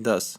10,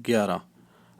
11।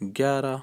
11।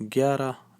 11।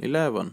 11।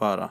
12।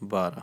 12।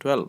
12।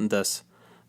10।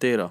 13।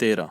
13।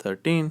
13।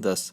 10।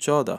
14।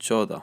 14।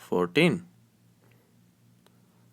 14।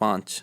5।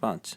5।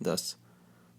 10।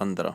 15।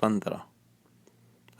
15।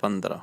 15।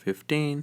15।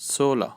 16।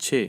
6।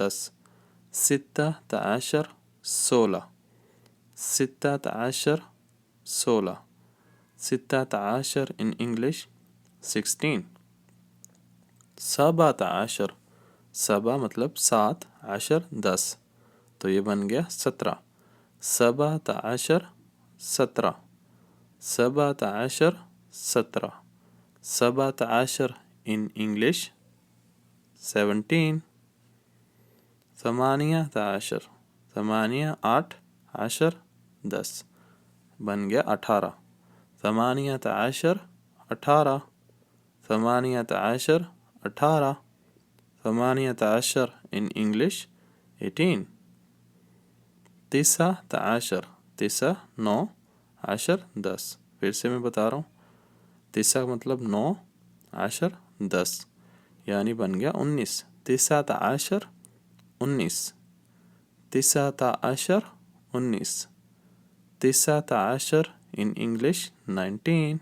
10। ستة عشر 16 ستة عشر 16 ستة عشر in English 16 سبعة عشر سبع مطلب 7 عشر 10 تو یہ بن گیا 17 سبعة عشر 17 سبعة عشر 17 سبعة عشر in English 17 ثمانية عشر 8 8 10 10 بن گیا 18 ثمانية عشر 18 ثمانية عشر 18 ثمانية عشر in English 18 تسعة عشر 9 9 10 10 پھر سے میں بتا رہا ہوں 9 مطلب 9 10 10 یعنی بن گیا 19 تسعة عشر 19 تسعة عشر 19 تسعة عشر in English 19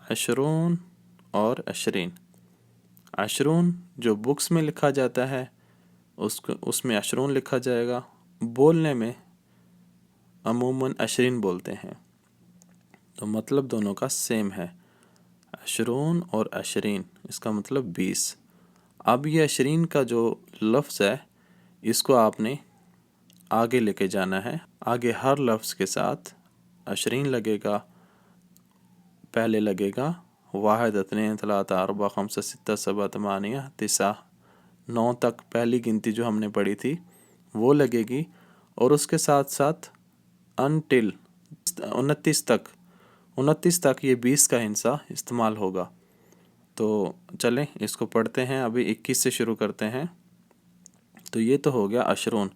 عشرون اور 20 عشرون جو بکس میں لکھا جاتا ہے اس میں 20 لکھا جائے گا، بولنے میں عموماً 20 بولتے ہیں، تو مطلب دونوں کا سیم ہے، 20 اور 20 اس کا مطلب 20۔ اب یہ 20 کا جو لفظ ہے اس کو آپ نے آگے لے کے جانا ہے، آگے ہر لفظ کے ساتھ 20 لگے گا، پہلے لگے گا واحد اثنین ثلاثہ اربع خمسہ ستہ سبع ثمانیہ تسعہ، 9 تک پہلی گنتی جو ہم نے پڑھی تھی وہ لگے گی، اور اس کے ساتھ ساتھ انٹل 29 تک یہ 20 کا ہندسہ استعمال ہوگا۔ تو چلیں اس کو پڑھتے ہیں، ابھی 21 سے شروع کرتے ہیں۔ تو یہ تو ہو گیا 20،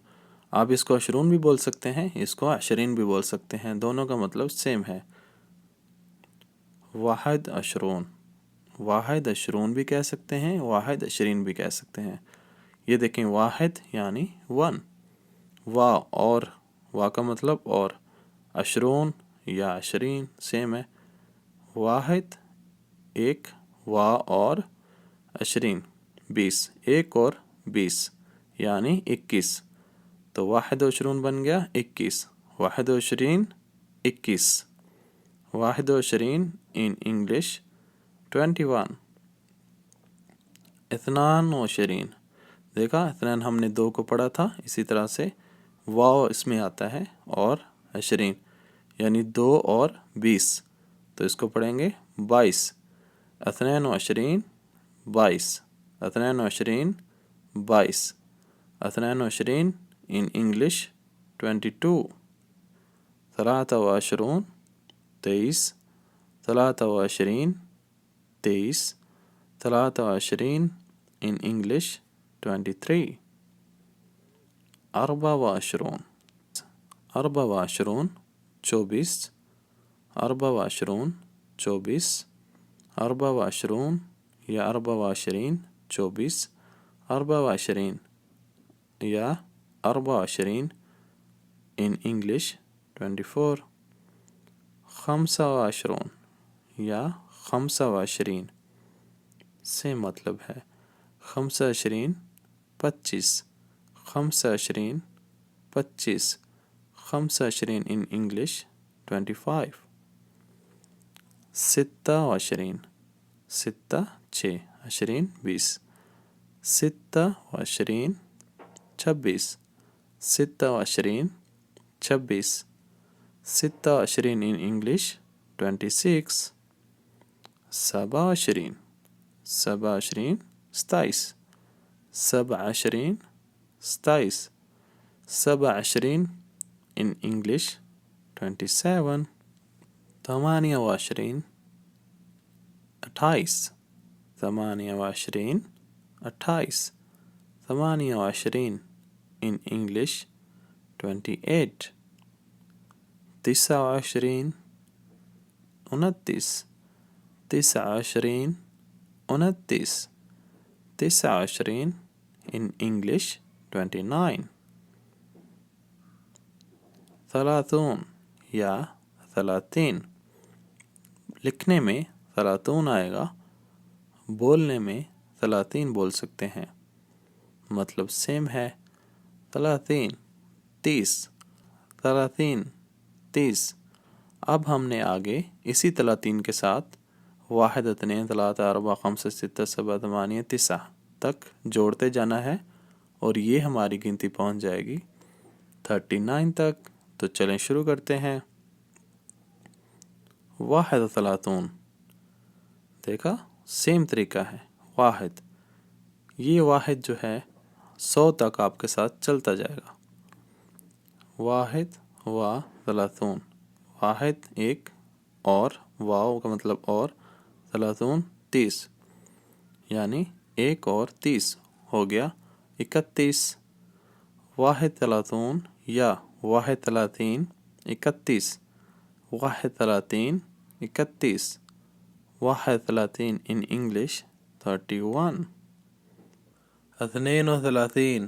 آپ اس کو 20 بھی بول سکتے ہیں، اس کو 20 بھی بول سکتے ہیں، دونوں کا مطلب سیم ہے۔ واحد 20، واحد 20 بھی کہہ سکتے ہیں، واحد 20 بھی کہہ سکتے ہیں۔ یہ دیکھیں واحد یعنی 1، اور وا کا مطلب اور، 20 یا 20 سیم ہے، واحد ایک، وا اور 20 20، ایک اور 20 یعنی 21، تو واحد 20 بن گیا 21، واحد 20 21، واحد 20 in English 21۔ اثنان 20، دیکھا اثنان ہم نے 2 کو پڑھا تھا، اسی طرح سے واو اس میں آتا ہے اور 20 یعنی 2 اور 20، تو اس کو پڑھیں گے 22، اثنان 20 22، اثنان 20 22، اثنان 20 in English 22۔ ثلاثة 20 23، ثلاثة 20 23، ثلاثة 20 in English 23۔ 24 24 24، 24 24، 24 یا 24 24، 24 یا 24 in English 24۔ 25 یا 25 سیم مطلب ہے، 25 25، 25 25، 25 in English 25۔ 26 6 6 20 20، 26 26، 26 26، 26 in English 26۔ 27 27 27، 27 27، 27 in English 27۔ 28 28، 28 28، 28 in English 28۔ 29 29، 29 29، 29 in English 29۔ 30 یا 30، لکھنے میں 30 آئے گا، بولنے میں 30 بول سکتے ہیں، مطلب سیم ہے. 30 30 30 30. اب ہم نے آگے اسی 30 کے ساتھ واحد اثنين ثلاثة أربعة خمسة ستة سبعة ثمانية تسعة تک جوڑتے جانا ہے اور یہ ہماری گنتی پہنچ جائے گی 39 تک. تو چلیں شروع کرتے ہیں. واحد ثلاثون. دیکھا سیم طریقہ ہے. واحد، یہ واحد جو ہے 100 تک آپ کے ساتھ چلتا جائے گا. واحد و ثلاثون. واحد ایک اور واو کا مطلب اور ثلاثون 30 یعنی ایک اور 30 ہو گیا 31. واحد ثلاثون یا واحد 30 31. واحد 30 31. واحد 30 in English 31. 32 32.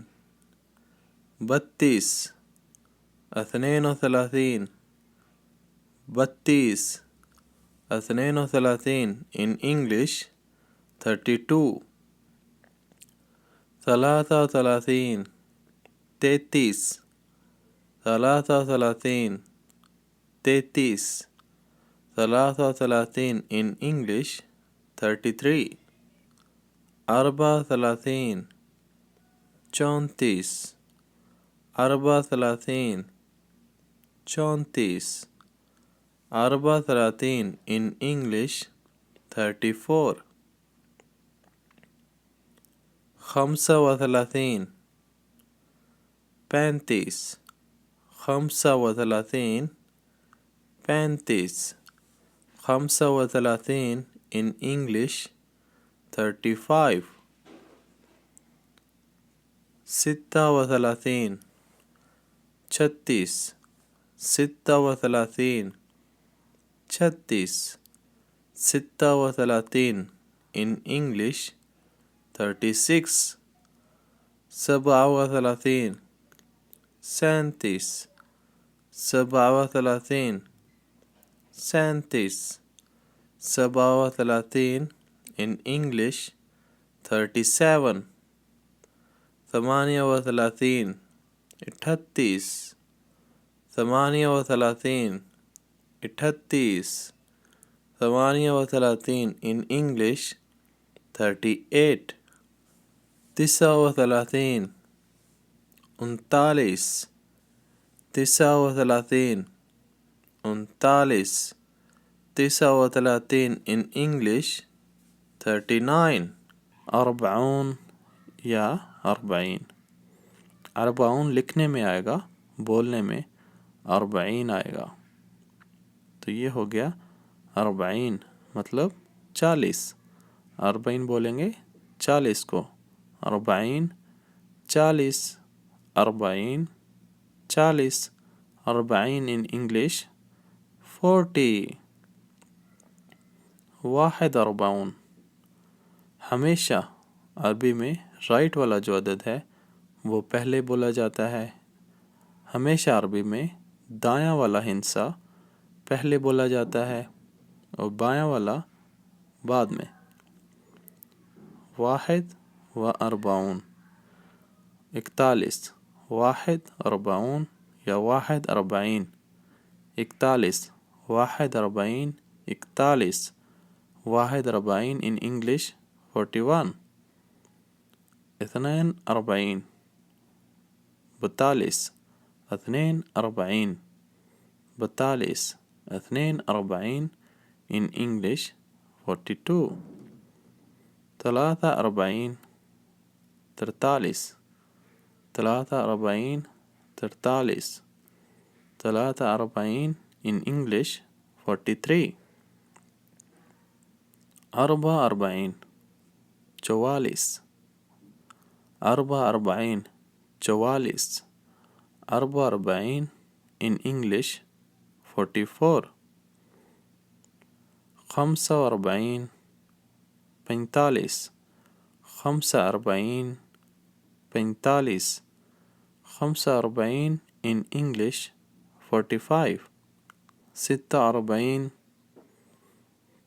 32 32. 32 in English 32. 33 33. 33 33. 33 in English 33. Arba 30 34. Arba 30 34. Arba 30 in English 34. Khamsa wa 30 35. Khamsa wa 30 35. Khamsa wa 30 in English 35. Sitta wa 30 36. Sitta wa 30 36. Sitta wa 30 in English 36. Saba wa 30 37. Saba wa 30 37. Saba wa 30 in English 37. ثمانية وثلاثين 38. ثمانية وثلاثين 38. ثمانية وثلاثين in English 38. 39 39. 39 39. 39 in English 39. 40 یا 40. 40 لکھنے میں آئے گا، بولنے میں 40 آئے گا. تو یہ ہو گیا 40 مطلب 40. 40 بولیں گے 40 کو. 40 40. 40 40. 40 in English 40. 41. ہمیشہ عربی میں رائٹ والا جو عدد ہے وہ پہلے بولا جاتا ہے. ہمیشہ عربی میں دایاں والا ہندسہ پہلے بولا جاتا ہے اور بایاں والا بعد میں. واحد و اربعون 41. واحد اربعون یا واحد 40 41. واحد 40 41. واحد 40 in English 41. 42 42. 42 42. 42 in English 42. 43 43. 43 43. 43 in English 43. Arba 40 44. Arba 40 44. Arba 40 in English 44. Khamsa 40 45. Khamsa 40 45. Khamsa 40 in English 45. Sitta 40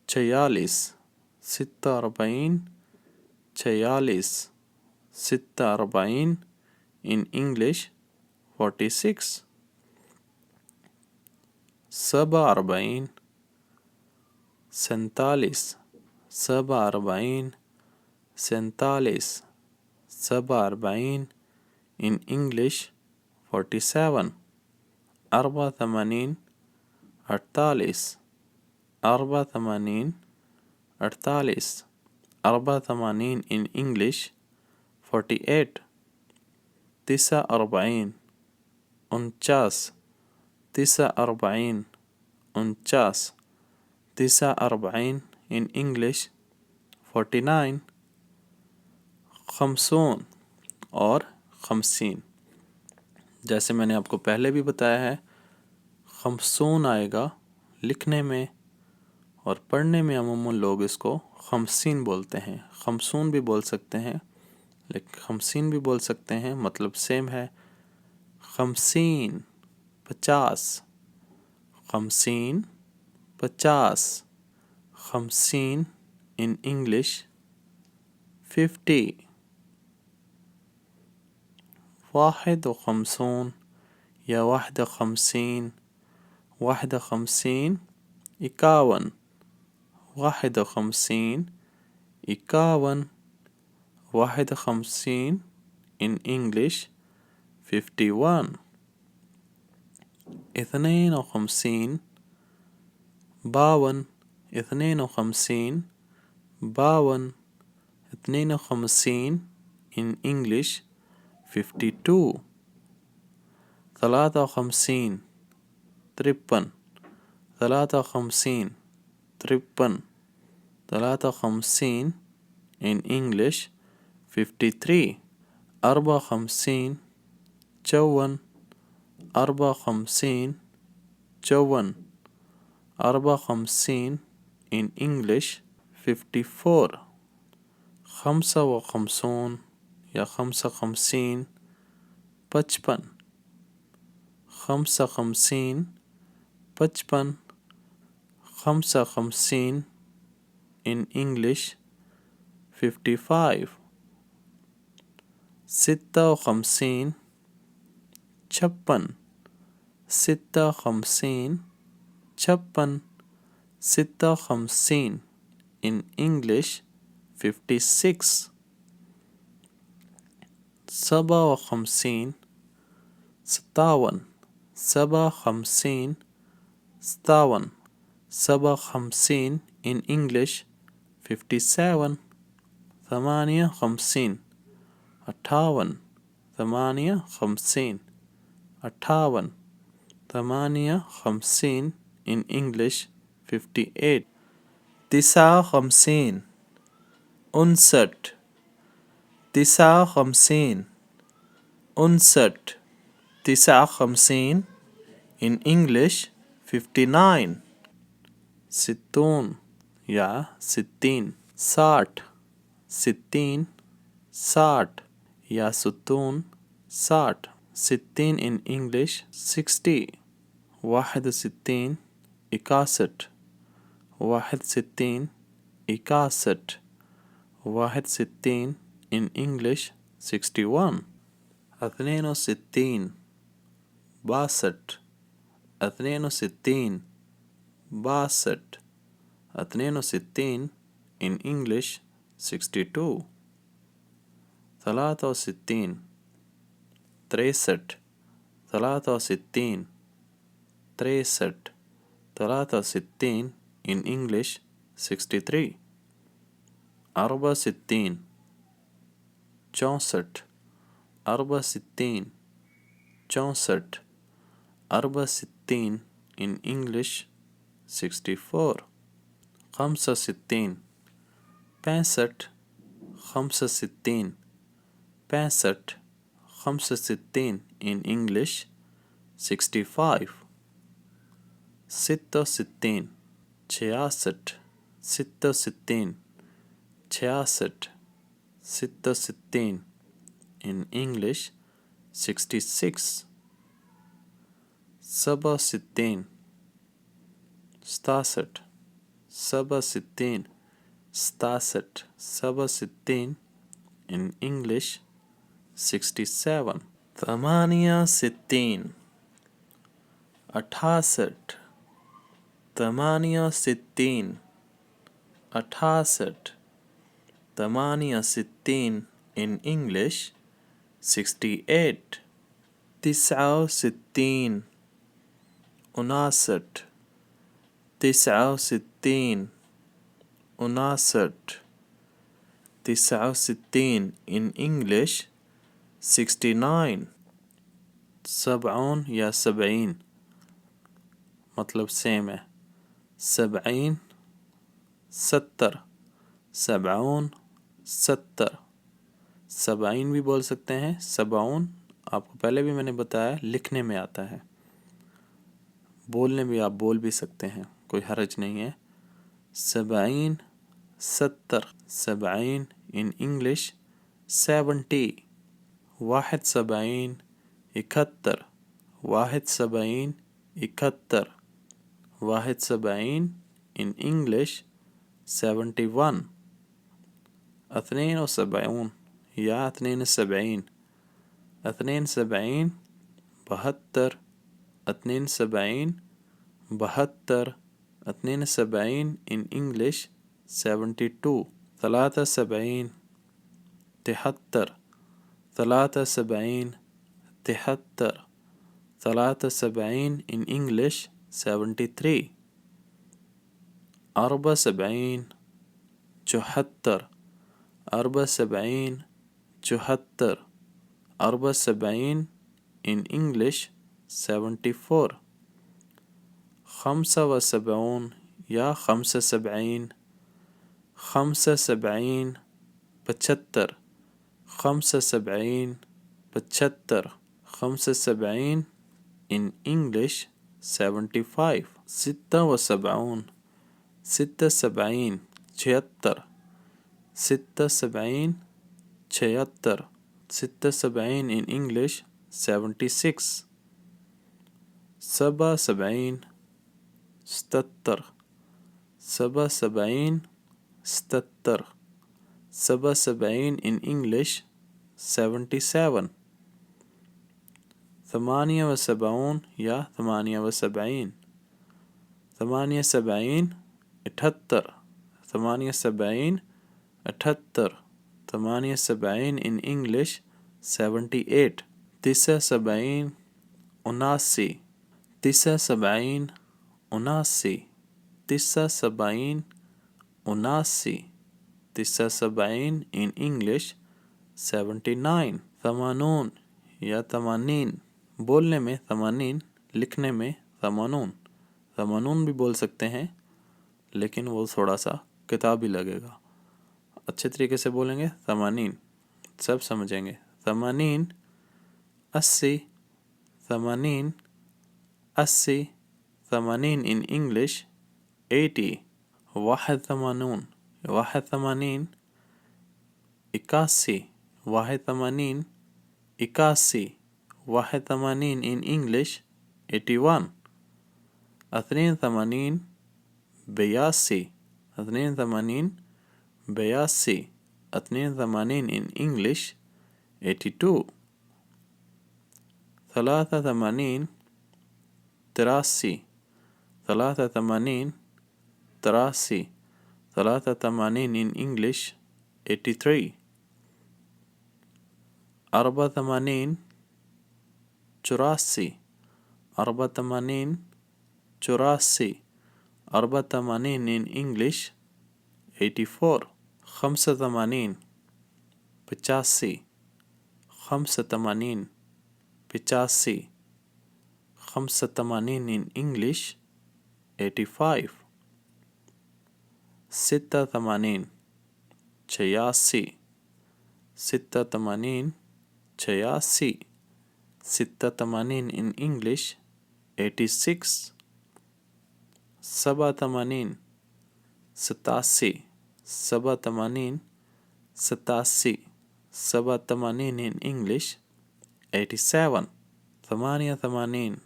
46. Sitta 40 46. ستة أربعين in English 46. سبع أربعين سنتاليس. سبع أربعين سنتاليس. سبع أربعين in English 47. أربعة ثمانين أرتاليس. أربعة ثمانين أرتاليس. أربعة ثمانين in English 48. تسعة أربعين أنچاس. تسعة أربعين أنچاس. تسعة أربعين in English 49. خمسون اور خمسین، جیسے میں نے آپ کو پہلے بھی بتایا ہے، خمسون آئے گا لکھنے میں، اور پڑھنے میں عموماً لوگ اس کو خمسین بولتے ہیں. خمسون بھی بول سکتے ہیں لیکن خمسین بھی بول سکتے ہیں، مطلب سیم ہے. خمسین 50. خمسین 50. خمسین in English 50. واحد و خمسون یا واحد خمسین. واحد خمسین 51. واحد خمسین 51. واحد خمسین in English 51. اثنين وخمسين 52. اثنين وخمسين 52. اثنين وخمسين in English 52. ثلاثة وخمسين 53. ثلاثة وخمسين 53. ثلاثة وخمسين in English 53. أربعة وخمسين 54. أربعة وخمسين 54. أربعة وخمسين in English 54. خمسة وخمسون یا خمسة خمسين 55. خمسة خمسين 55. خمسة خمسين in English 55. ستة وخمسين 56. ستة وخمسين 56. ستة وخمسين in English 56. سبعة وخمسين 57. سبعة وخمسين 57. سبعة وخمسين in English 57. ثمانية وخمسين 58. ثمانية وخمسين 58. ثمانية وخمسين in English 58. تسعة وخمسين 59. تسعة وخمسين 59. تسعة وخمسين in English 59. ستون یا ستين 60. ستين 60 یا ستون 60. ستين in English 60. واحد وستين 61. واحد ستين 61. واحد ستين in English 61. اثنين وستين 62. اثنين وستين 62. اثنين وستين in English 62. ثلاثة وستين 63. ثلاثة وستين 63. ثلاثة وستين in English 63. أربعة وستين 64. أربعة وستين 64. أربعة وستين in English 64. خمسة وستين 65. خمسة وستين 65. خمسة وستين in English 65. ستة وستين 66. ستة وستين 66. ستة وستين in English 66. سبعة وستين 67. سبعة وستين 67. سبعة وستين in English 67. ثمانية ستين 68. ثمانية ستين 68. ثمانية ستين in English 68. تسعة وستين 69. تسعة وستين 69. تسعة وستين in English 69. سبعون یا سبعین مطلب سیم ہے. سبعین ستر. سبعون ستر. سبعین بھی بول سکتے ہیں. سبعون آپ کو پہلے بھی میں نے بتایا لکھنے میں آتا ہے، بولنے بھی آپ بول بھی سکتے ہیں، کوئی حرج نہیں ہے. سبعین ستر. سبعین in English 70. واحد سبعین 71. واحد سبعین 71. واحد سبعین in English 71. اثنين وسبعون یا اثنين وسبعين. اثنين سبعين 72. اثنين سبعين 72. اثنين سبعين in English 72. ثلاثة سبعين 73. ثلاثة سبعين 73. ثلاثة سبعين in English 73. أربعة سبعين 74. أربعة سبعين 74. أربعة سبعين in English 74. خمسة وسبعون یا خمسة سبعين. خمسة سبعين 75. خمسة سبعين 75. خمسة سبعين in English 75. ستة وسبعون. ستة سبعين 76. ستة سبعين 76. ستة سبعين in English 76. سبعة سبعين 77. سبعة سبعين 77. سبعة سبعين in English 77. ثمانية وسبعون یا ثمانية وسبعين. ثمانية سبعين 78. ثمانية سبعين 78. ثمانية سبعين in English 78. تسعة سبعين 79. تسعة سبعين 79. تسعة سبعين 79. تسعة سبعين in English 79. ثمانون یا ثمانین. بولنے میں ثمانین، لکھنے میں ثمانون. ثمانون بھی بول سکتے ہیں لیکن وہ تھوڑا سا کتابی لگے گا. اچھے طریقے سے بولیں گے ثمانین، سب سمجھیں گے. ثمانین 80. ثمانین 80. ثمانین in English 80. واحد ثمانون. واحد ثمانین 81. واحد ثمانین 81. واحد ثمانین in English 81. اثنين ثمانين 82. اثنين ثمانين 82. اثنين ثمانين in English 82. ثلاثة ثمانين 83. ثلاثة ثمانين 83. ثلاثة ثمانين in English 83. أربعة ثمانين 84. أربعة ثمانين 84. أربعة ثمانين in English 84. خمسة ثمانين 85. خمسة ثمانين 85. خمسة ثمانين in English 85. ستة ثمانين 86. ستة ثمانين 86. ستة ثمانين in English 86. سبعة ثمانين 87. سبعة ثمانين 87. سبعة ثمانين in English 87. ثمانية ثمانين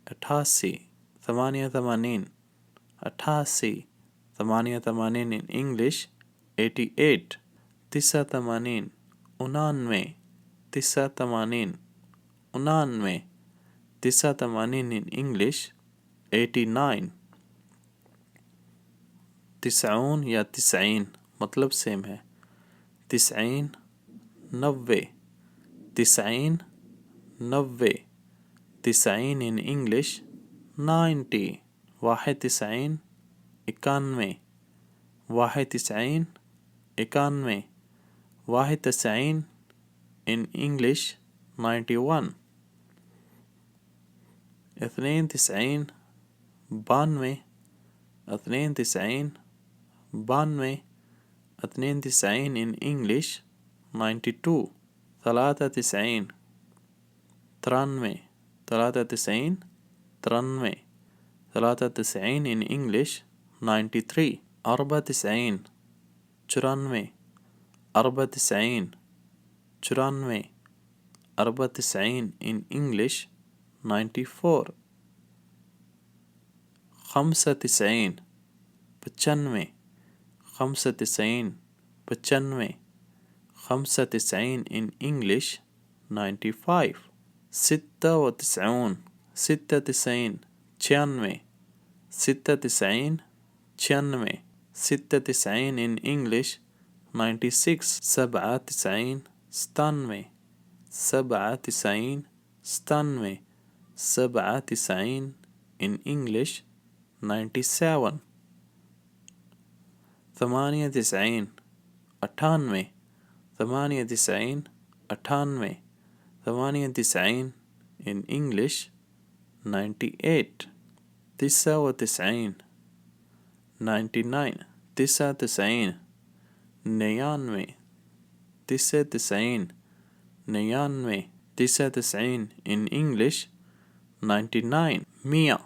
88. ثمانية ثمانين 88. ثمانية ثمانين in English 88. تسعة ثمانين 99. 89 99 89 in English 89 90 یا 90 مطلب سیم ہے 90 90 90 90 90 in English 90 91 91 91 91 91 in English 91 92 92 92 92 92 in English 92 93 93 93 93 93 in English 93 94 94 94 94 94 in English 94 95 95 95 95 95 in English 95 96 96 96 96 96 96 in English 96 97 97 97 97 97 in English 97 98 98 98 98 98 in English 98 99 99 99 99 99 99 99 in English 99 میاں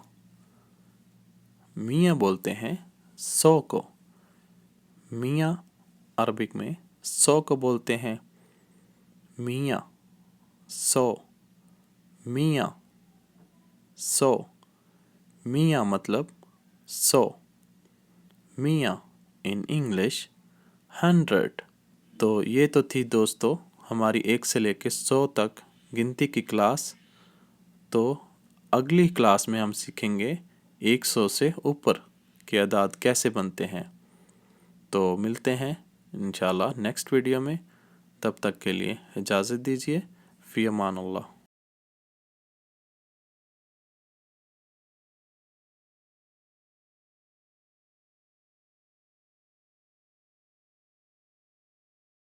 میاں بولتے ہیں 100 کو میاں Arabic میں 100 کو بولتے ہیں میاں 100 میاں 100 میاں مطلب 100 میاں in English 100 تو یہ تو تھی دوستو ہماری 1 سے لے کے 100 تک گنتی کی کلاس تو اگلی کلاس میں ہم سیکھیں گے 100 سے اوپر کے اعداد کیسے بنتے ہیں تو ملتے ہیں انشاءاللہ نیکسٹ ویڈیو میں تب تک کے لیے اجازت دیجیے فی امان اللہ